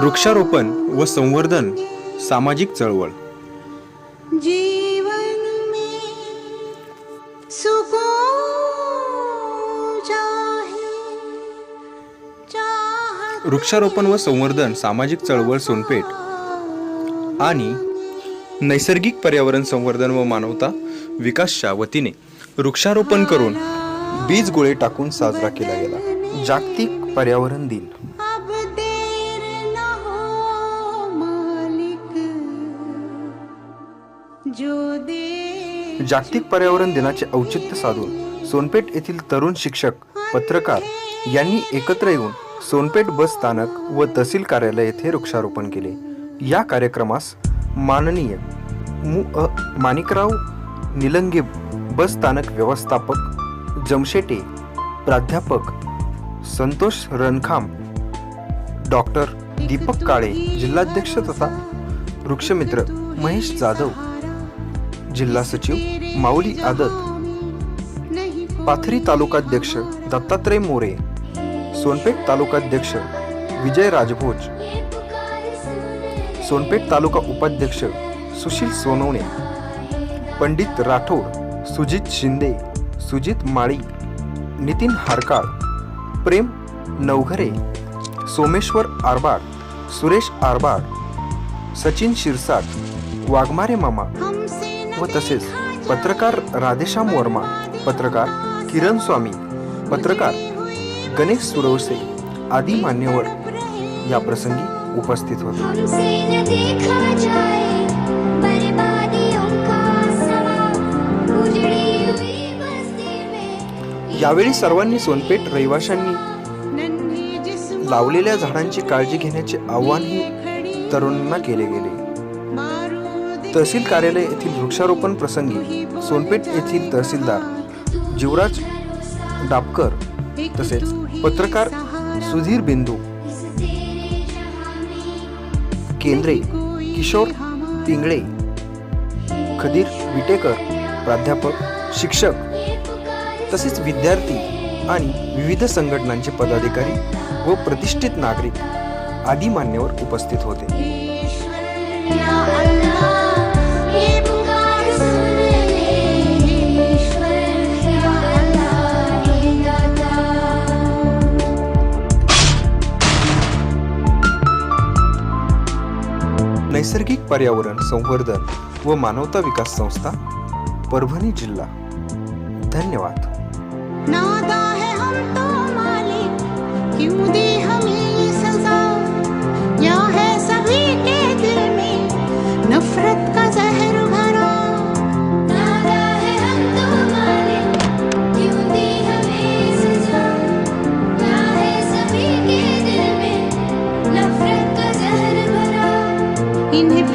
वृक्षारोपण व संवर्धन सामाजिक चळवळ। जीवन में सुकून चाहे, चाहत वृक्षारोपण व संवर्धन सामाजिक चळवळ सोनपेठ आणि नैसर्गिक पर्यावरण संवर्धन व मानवता विकासच्या वतीने वृक्षारोपण करून बीज गोळे टाकून साजरा केला गेला। जागतिक पर्यावरण दिन। अब देर न हो मालिक, जो दे। जागतिक पर्यावरण दिनाचे औचित्य साधून सोनपेठ येथील तरुण शिक्षक, पत्रकार यांनी एकत्र येऊन सोनपेठ बस स्थानक व तहसील कार्यालय येथे वृक्षारोपण केले। या कार्यक्रमास माननीय माणिकराव निलंगे बस स्थानक व्यवस्थापक, जमशेटे प्राध्यापक, संतोष रणखाम, डॉक्टर दीपक काळे जिल्हाध्यक्ष तथा वृक्षमित्र महेश जाधव, जिल्हा सचिव माऊली आदत, पाथरी तालुकाध्यक्ष दत्तात्रय मोरे, सोनपेठ तालुकाध्यक्ष विजय राजभोज, सोनपेठ तालुका उपाध्यक्ष सुशील सोनवणे, पंडित राठोड, सुजित शिंदे, सुजित माळी, नितीन हारकाळ, प्रेम नवघरे, सोमेश्वर आरबाड, सुरेश आरबाड, सचिन शिरसाट, वाघमारे मामा व तसेच पत्रकार राधेश्याम वर्मा, पत्रकार किरण स्वामी, पत्रकार गणेश सुरवसे आदी मान्यवर या प्रसंगी उपस्थित होते। यावेळी सर्वांनी सोनपेठ रहिवाशांनी लावलेल्या झाडांची काळजी घेण्याचे आवाहनही तरुणांना केले गेले। तहसील कार्यालय येथील वृक्षारोपण प्रसंगी सोनपेठ येथील तहसीलदार जीवराज डापकर तसेच पत्रकार सुधीर बिंदू केंद्रे, किशोर पिंगळे, खदीर विटेकर, प्राध्यापक, शिक्षक तसेच विद्यार्थी आणि विविध संघटनांचे पदाधिकारी व प्रतिष्ठित नागरिक आदी मान्यवर उपस्थित होते। नैसर्गिक पर्यावरण संवर्धन व मानवता विकास संस्था, परभणी जिल्हा। धन्यवाद। नादा है हम तो मालिक, क्यों दी हमें सजा, या है सभी के दिल में नफरत का जहर भरा। नादा है हम तो मालिक, क्यों दी हमें सजा, या है सभी के दिल में नफरत का जहर भरा। इन्हें